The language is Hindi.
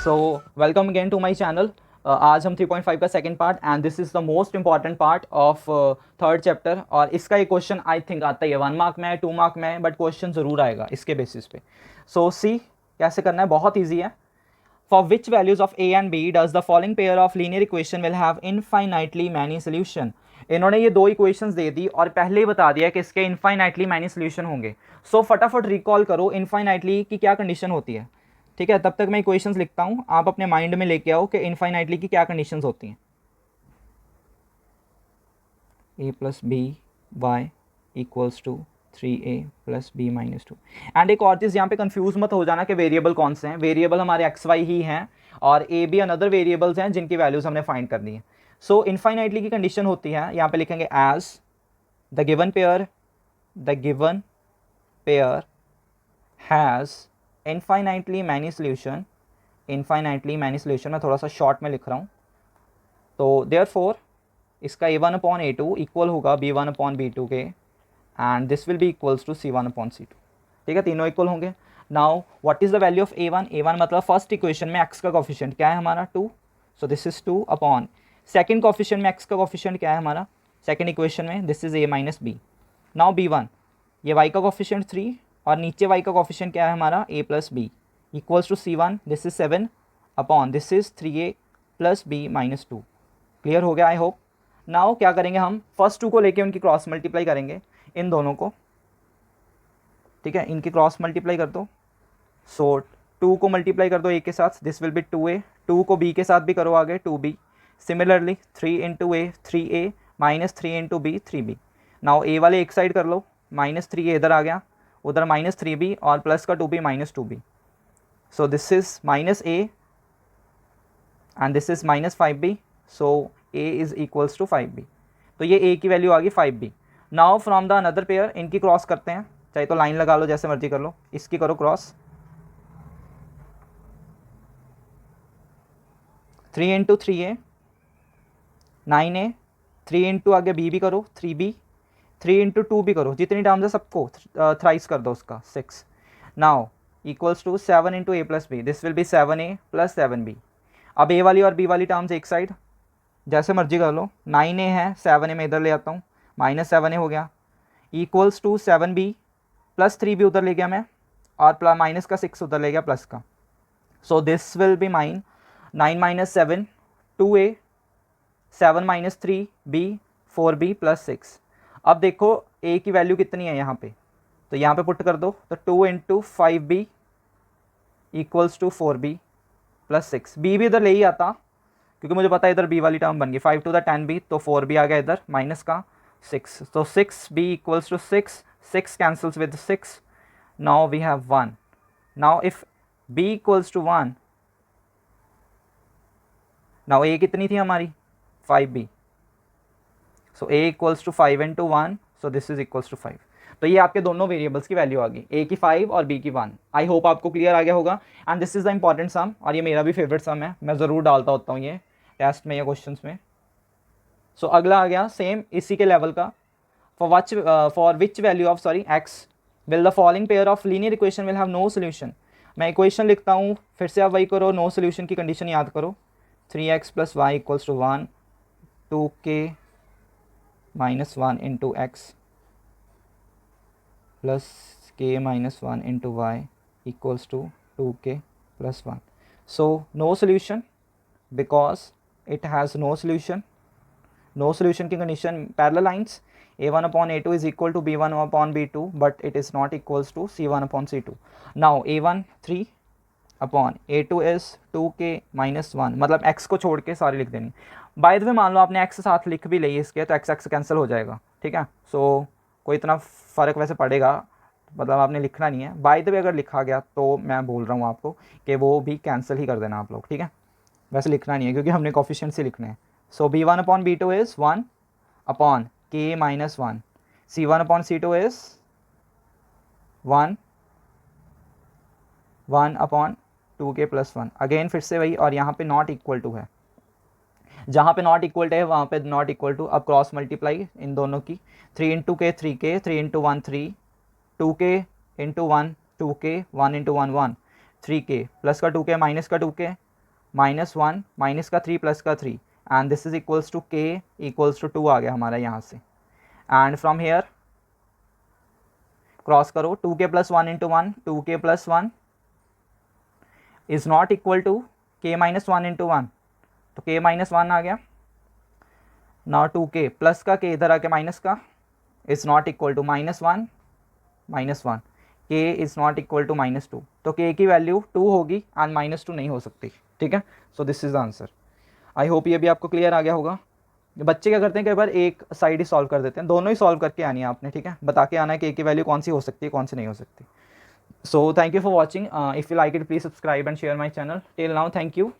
So welcome again to my channel. आज हम 3.5 का second part and this is the most important part of third chapter. और इसका एक क्वेश्चन आई थिंक आता ही है, 1 मार्क में है, 2 मार्क में है, बट क्वेश्चन ज़रूर आएगा इसके बेसिस पे। सो सी कैसे करना है, बहुत ईजी है। For which values of a and b does the following pair of linear equation will have infinitely many solution. इन्होंने ये दो इक्वेशंस दे दी और पहले ही बता दिया कि इसके इनफाइनाइटली मैनी सोल्यूशन होंगे। सो फटाफट रिकॉल करो इनफाइनाइटली की क्या कंडीशन होती है। ठीक है, तब तक मैं इक्वेशंस लिखता हूं, आप अपने माइंड में लेके आओ कि इनफाइनाइटली की क्या कंडीशंस होती हैं। a plus b y equals to 3a plus b minus 2। And एक और चीज़ यहाँ पे कंफ्यूज मत हो जाना कि वेरिएबल कौन से हैं। वेरिएबल हमारे एक्स वाई ही हैं और ए बी अनदर वेरिएबल्स हैं जिनकी वैल्यूज हमने फाइंड करनी है। सो इनफाइनाइटली की कंडीशन होती है, यहाँ पे लिखेंगे as the given pair has infinitely many solution. Infinitely many solution मैं थोड़ा सा शॉर्ट में लिख रहा हूँ। तो देयरफॉर इसका a1/a2 इक्वल होगा b1/b2 के and this will be equals to c1/c2। ठीक है, तीनों इक्वल होंगे। Now what is the value of a1 मतलब फर्स्ट इक्वेशन में x का कोफिशिएंट क्या है हमारा 2, so this is 2 upon second coefficient में x का कोफिशिएंट क्या है हमारा सेकेंड इक्वेशन में, this is a minus b. Now b1 ये y का कोफिशिएंट 3 और नीचे y का कोफिशिएंट क्या है हमारा a plus b equals to c1, this is 7 upon this is 3a plus b minus 2। Clear हो गया आई होप। नाउ क्या करेंगे, हम फर्स्ट 2 को लेके उनकी क्रॉस मल्टीप्लाई करेंगे, इन दोनों को। ठीक है, इनकी क्रॉस मल्टीप्लाई कर दो। सो 2 को मल्टीप्लाई कर दो a के साथ, दिस विल बी 2a। 2 को b के साथ भी करो आगे 2b। Similarly 3 into a 3a minus 3 into b 3b। Now a वाले एक साइड कर लो, माइनस 3a इधर आ गया, उधर माइनस 3b और प्लस का 2b minus 2b। So this is minus a and this is minus 5b। So a is equals to 5b। तो ये a की वैल्यू आ गई 5b। Now from the another pair इनकी क्रॉस करते हैं, चाहे तो लाइन लगा लो जैसे मर्जी कर लो, इसकी करो cross. 3 into 3a 9a, 3 into आगे b भी करो 3b, 3 इंटू 2 भी करो, जितनी टर्म्स है सबको थ्राइस कर दो उसका 6। Now equals to 7 into a plus B, this will be 7a plus 7b। अब a वाली और b वाली टर्म्स एक साइड, जैसे मर्जी कर लो। 9a है 7a में इधर ले आता हूँ, माइनस 7a हो गया equals to 7b plus 3b उधर ले गया मैं और माइनस का 6 उधर ले गया प्लस का। So this will B 9 minus 7 2a, 7 minus 3b 4b plus 6। अब देखो a की वैल्यू कितनी है यहाँ पे, तो यहाँ पे पुट कर दो, तो 2 into 5b equals to 4b plus 6। b भी इधर ले ही आता क्योंकि मुझे पता है इधर b वाली टर्म बन गई 5 टू द 10b, तो 4b आ गया इधर माइनस का 6, तो 6b equals to 6, 6 cancels with 6। Now we have 1। Now if b equals to 1, now a कितनी थी हमारी 5b, so a equals to 5 into 1, so this is equals to 5। तो ये आपके दोनों वेरिएबल्स की वैल्यू आ गई, a की 5 और b की 1। आई होप आपको क्लियर आ गया होगा। And this is the important sum, और ये मेरा भी फेवरेट सम है, मैं ज़रूर डालता होता हूँ ये टेस्ट में या क्वेश्चंस में। सो अगला आ गया सेम इसी के लेवल का। For which value of X will the following pair of linear equation will have no solution. मैं इक्वेशन लिखता हूँ, फिर से आप वही करो, नो सोल्यूशन की कंडीशन याद करो। 3x plus y equals to 1, 2k minus 1 into x plus k minus 1 into y equals to 2k plus 1। So no solution because it has no solution. No solution की condition parallel lines, a1/a2 is equal to b1/b2 but it is not equals to c1/c2। now a1 3 upon a2 is 2k minus 1, मतलब x को छोड़ के सारी लिख देनी। बाय द वे मान लो आपने x साथ लिख भी ली इसके, तो x कैंसिल हो जाएगा। ठीक है, सो कोई इतना फ़र्क वैसे पड़ेगा, मतलब आपने लिखना नहीं है। बाय द वे अगर लिखा गया तो मैं बोल रहा हूँ आपको कि वो भी कैंसिल ही कर देना आप लोग। ठीक है, वैसे लिखना नहीं है क्योंकि हमने कोफिशिएंट से लिखने हैं। सो b1/b2 is 1 upon k minus 1, c1/c2 is 1 upon 2k plus 1। Again फिर से वही, और यहाँ पे नॉट इक्वल टू है, जहाँ पे नॉट इक्वल टू है वहाँ पे नॉट इक्वल टू। अब क्रॉस मल्टीप्लाई इन दोनों की, 3 इंटू के 3k, 3 into 1 3, 2k into 1 2k, 1 into 1 1, 3k plus का 2k माइनस का 2k, -1 माइनस का 3 प्लस का 3 and this is equals to k equals to 2 आ गया हमारा यहाँ से। एंड फ्रॉम हेयर क्रॉस करो 2k plus 1 into 1 2k plus 1 is not equal to k minus 1 into 1, तो k माइनस 1 आ गया। नाउ 2k प्लस का k इधर आके माइनस का is not equal to -1 -1 k is not equal to -2, तो k की वैल्यू 2 होगी एंड -2 नहीं हो सकती। ठीक है, सो this is the answer. I hope ये भी आपको क्लियर आ गया होगा। बच्चे क्या करते हैं, कई बार एक साइड ही सॉल्व कर देते हैं, दोनों ही सॉल्व करके आनी है आपने। ठीक है, बता के आना है कि k की वैल्यू कौन सी हो सकती है कौन सी नहीं हो सकती। So thank you for watching. If you like it please subscribe and share my channel. Till now thank you.